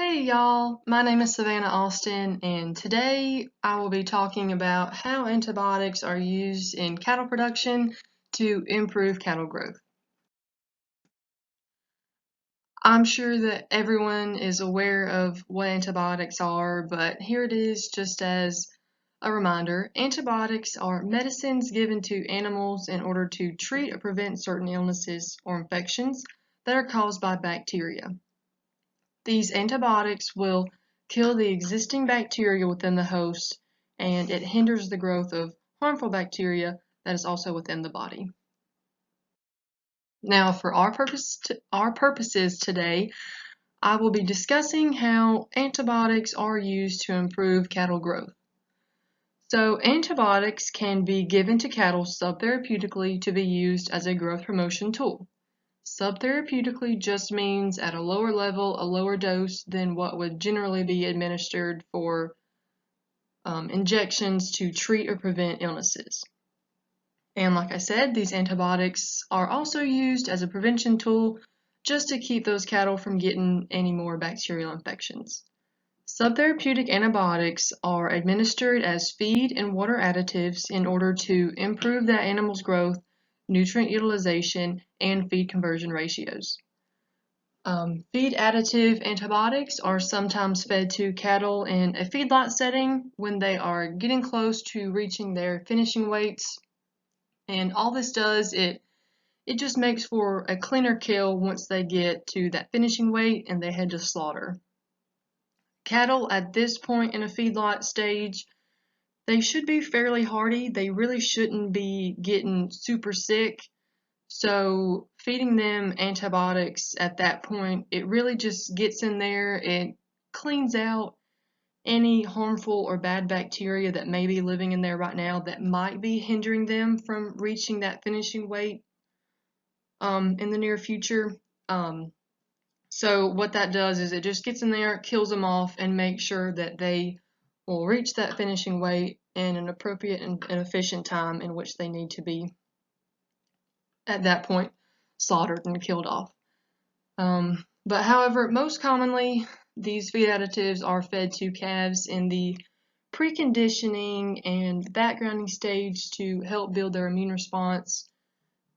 Hey y'all, my name is Savannah Austin, and today I will be talking about how antibiotics are used in cattle production to improve cattle growth. I'm sure that everyone is aware of what antibiotics are, but here it is just as a reminder. Antibiotics are medicines given to animals in order to treat or prevent certain illnesses or infections that are caused by bacteria. These antibiotics will kill the existing bacteria within the host, and it hinders the growth of harmful bacteria that is also within the body. Now, for our purposes today, I will be discussing how antibiotics are used to improve cattle growth. So, antibiotics can be given to cattle subtherapeutically to be used as a growth promotion tool. Subtherapeutically just means at a lower level, a lower dose than what would generally be administered for injections to treat or prevent illnesses. And like I said, these antibiotics are also used as a prevention tool just to keep those cattle from getting any more bacterial infections. Subtherapeutic antibiotics are administered as feed and water additives in order to improve that animal's growth, nutrient utilization, and feed conversion ratios. Feed additive antibiotics are sometimes fed to cattle in a feedlot setting when they are getting close to reaching their finishing weights. And all this does, it just makes for a cleaner kill once they get to that finishing weight and they head to slaughter. Cattle at this point in a feedlot stage, they should be fairly hardy. They really shouldn't be getting super sick. So feeding them antibiotics at that point, it really just gets in there. It cleans out any harmful or bad bacteria that may be living in there right now that might be hindering them from reaching that finishing weight in the near future. So what that does is it just gets in there, kills them off, and makes sure that they will reach that finishing weight in an appropriate and efficient time in which they need to be at that point slaughtered and killed off. But however, most commonly, these feed additives are fed to calves in the preconditioning and backgrounding stage to help build their immune response.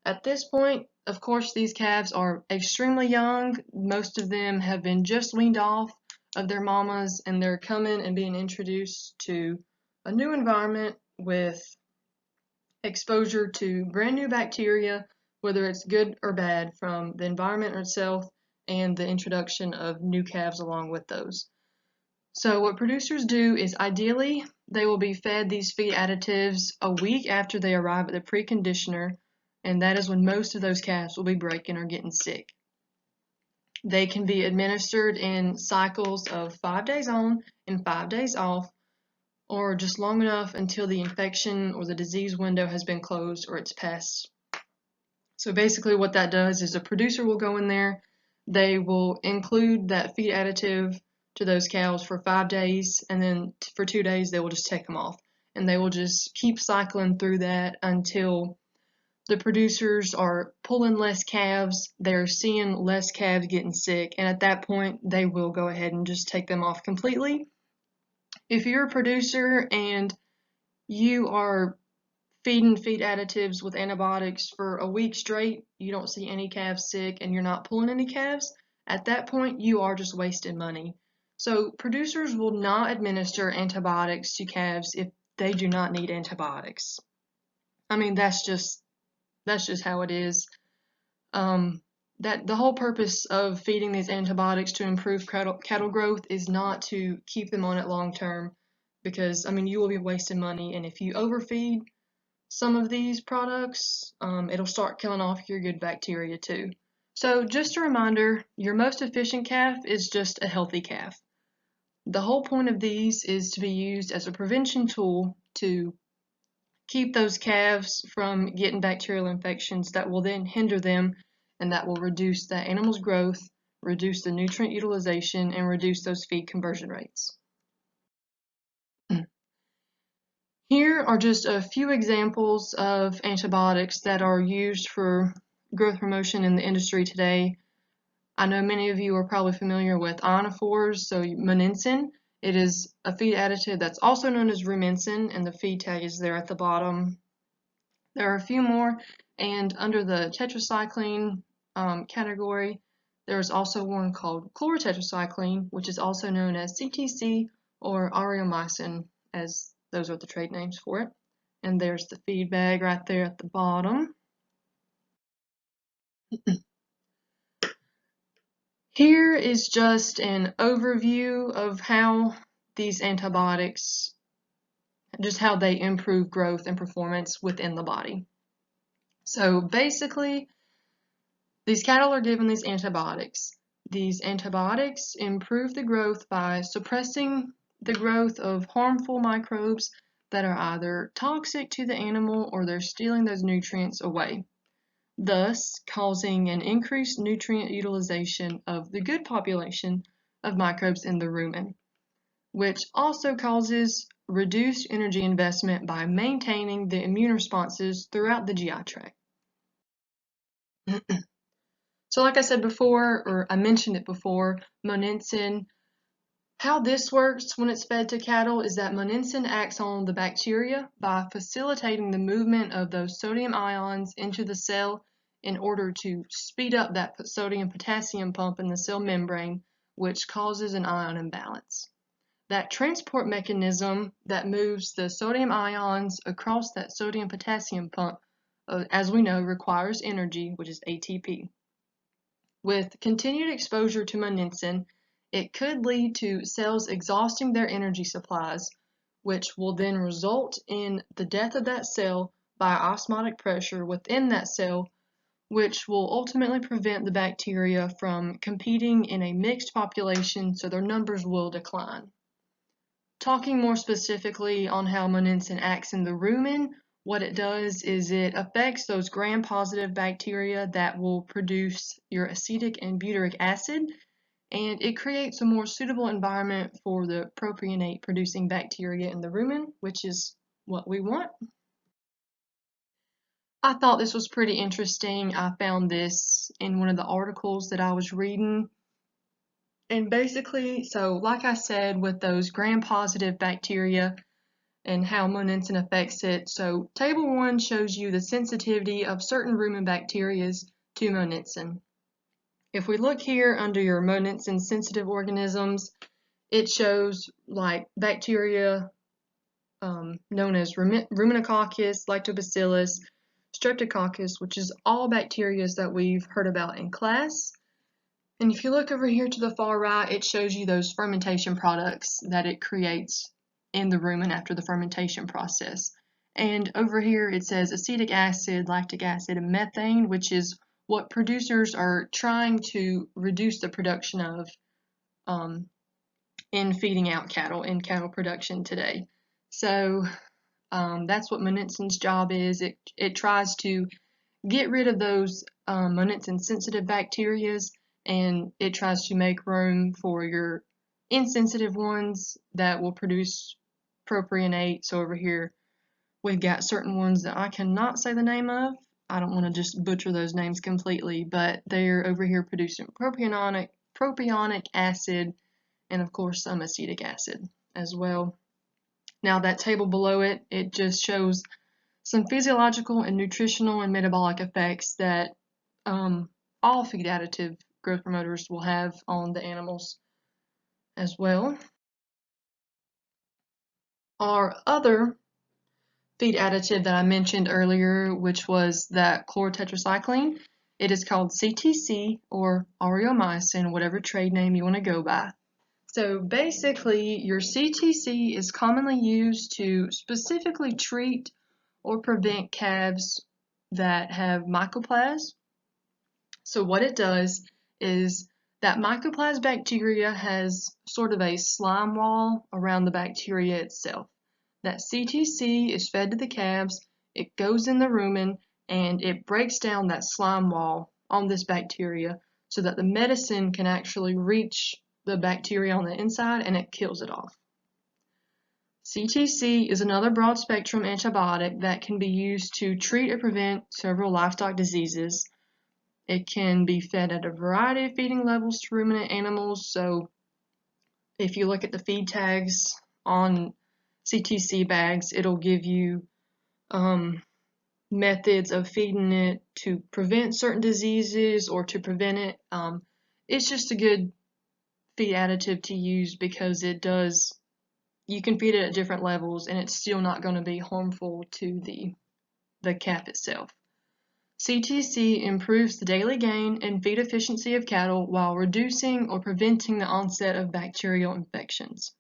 At this point, of course, these calves are extremely young. Most of them have been just weaned off of their mamas, and they're coming and being introduced to a new environment with exposure to brand new bacteria, whether it's good or bad, from the environment itself and the introduction of new calves along with those. So what producers do is ideally they will be fed these feed additives a week after they arrive at the preconditioner, and that is when most of those calves will be breaking or getting sick. They can be administered in cycles of 5 days on and 5 days off, or just long enough until the infection or the disease window has been closed or it's passed. So basically what that does is a producer will go in there, they will include that feed additive to those cows for 5 days, and then for 2 days they will just take them off. And they will just keep cycling through that until the producers are pulling less calves, they're seeing less calves getting sick, and at that point they will go ahead and just take them off completely. If you're a producer and you are feeding feed additives with antibiotics for a week straight, you don't see any calves sick, and you're not pulling any calves, at that point you are just wasting money. So producers will not administer antibiotics to calves if they do not need antibiotics. I mean, that's just how it is. That the whole purpose of feeding these antibiotics to improve cattle growth is not to keep them on it long term, because I mean you will be wasting money, and if you overfeed some of these products, it'll start killing off your good bacteria too. So just a reminder, your most efficient calf is just a healthy calf. The whole point of these is to be used as a prevention tool to keep those calves from getting bacterial infections that will then hinder them, and that will reduce that animal's growth, reduce the nutrient utilization, and reduce those feed conversion rates. Here are just a few examples of antibiotics that are used for growth promotion in the industry today. I know many of you are probably familiar with ionophores, so monensin. It is a feed additive that's also known as rumensin, and the feed tag is there at the bottom. There are a few more, and under the tetracycline category, there is also one called chlorotetracycline, which is also known as CTC or aureomycin, as those are the trade names for it. And there's the feed bag right there at the bottom. Here is just an overview of how these antibiotics, just how they improve growth and performance within the body. So basically, these cattle are given these antibiotics. These antibiotics improve the growth by suppressing the growth of harmful microbes that are either toxic to the animal or they're stealing those nutrients away, thus causing an increased nutrient utilization of the good population of microbes in the rumen, which also causes reduced energy investment by maintaining the immune responses throughout the GI tract. So like I said before, or I mentioned it before, monensin, how this works when it's fed to cattle is that monensin acts on the bacteria by facilitating the movement of those sodium ions into the cell in order to speed up that sodium-potassium pump in the cell membrane, which causes an ion imbalance. That transport mechanism that moves the sodium ions across that sodium-potassium pump, as we know, requires energy, which is ATP. With continued exposure to monensin, it could lead to cells exhausting their energy supplies, which will then result in the death of that cell by osmotic pressure within that cell, which will ultimately prevent the bacteria from competing in a mixed population, so their numbers will decline. Talking more specifically on how monensin acts in the rumen, what it does is it affects those gram-positive bacteria that will produce your acetic and butyric acid, and it creates a more suitable environment for the propionate-producing bacteria in the rumen, which is what we want. I thought this was pretty interesting. I found this in one of the articles that I was reading. And basically, so like I said, with those gram-positive bacteria, and how monensin affects it. So table 1 shows you the sensitivity of certain rumen bacteria to monensin. If we look here under your monensin sensitive organisms, it shows like bacteria known as Ruminococcus, Lactobacillus, Streptococcus, which is all bacteria that we've heard about in class. And if you look over here to the far right, it shows you those fermentation products that it creates in the rumen after the fermentation process. And over here it says acetic acid, lactic acid, and methane, which is what producers are trying to reduce the production of in feeding out cattle, in cattle production today. So that's what monensin's job is. It tries to get rid of those monensin sensitive bacteria, and it tries to make room for your insensitive ones that will produce propionate. So over here we've got certain ones that I cannot say the name of. I don't want to just butcher those names completely, but they're over here producing propionic acid and of course some acetic acid as well. Now that table below it, it just shows some physiological and nutritional and metabolic effects that all feed additive growth promoters will have on the animals as well. Our other feed additive that I mentioned earlier, which was that chlorotetracycline, it is called CTC or aureomycin, whatever trade name you want to go by. So basically, your CTC is commonly used to specifically treat or prevent calves that have mycoplasma. So what it does is that mycoplasma bacteria has sort of a slime wall around the bacteria itself. That CTC is fed to the calves, it goes in the rumen, and it breaks down that slime wall on this bacteria so that the medicine can actually reach the bacteria on the inside and it kills it off. CTC is another broad-spectrum antibiotic that can be used to treat or prevent several livestock diseases. It can be fed at a variety of feeding levels to ruminant animals. So if you look at the feed tags on CTC bags, it'll give you methods of feeding it to prevent certain diseases or to prevent it. It's just a good feed additive to use because you can feed it at different levels and it's still not going to be harmful to the calf itself. CTC improves the daily gain and feed efficiency of cattle while reducing or preventing the onset of bacterial infections.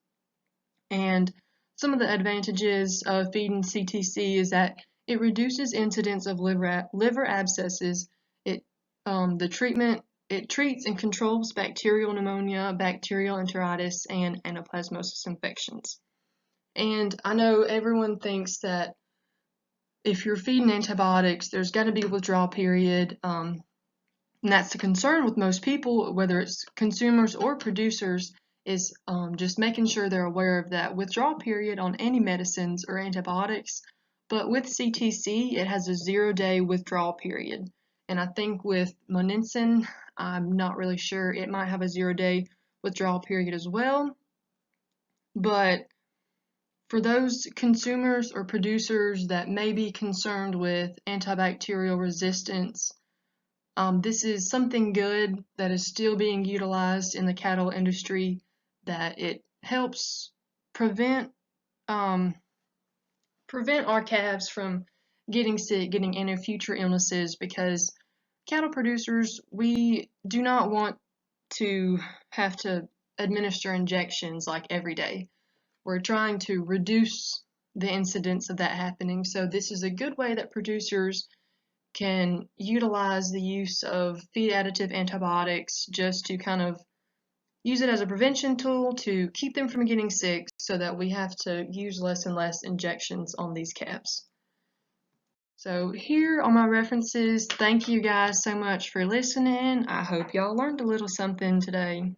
And some of the advantages of feeding CTC is that it reduces incidence of liver abscesses. The treatment treats and controls bacterial pneumonia, bacterial enteritis, and anaplasmosis infections. And I know everyone thinks that if you're feeding antibiotics, there's got to be a withdrawal period. And that's the concern with most people, whether it's consumers or producers, is just making sure they're aware of that withdrawal period on any medicines or antibiotics. But with CTC, it has a 0-day withdrawal period. And I think with Moninsen, I'm not really sure, it might have a 0-day withdrawal period as well. But for those consumers or producers that may be concerned with antibacterial resistance, this is something good that is still being utilized in the cattle industry, that it helps prevent our calves from getting sick, getting any future illnesses, because cattle producers, we do not want to have to administer injections like every day. We're trying to reduce the incidence of that happening, so this is a good way that producers can utilize the use of feed additive antibiotics just to kind of use it as a prevention tool to keep them from getting sick so that we have to use less and less injections on these calves. So here are my references. Thank you guys so much for listening. I hope y'all learned a little something today.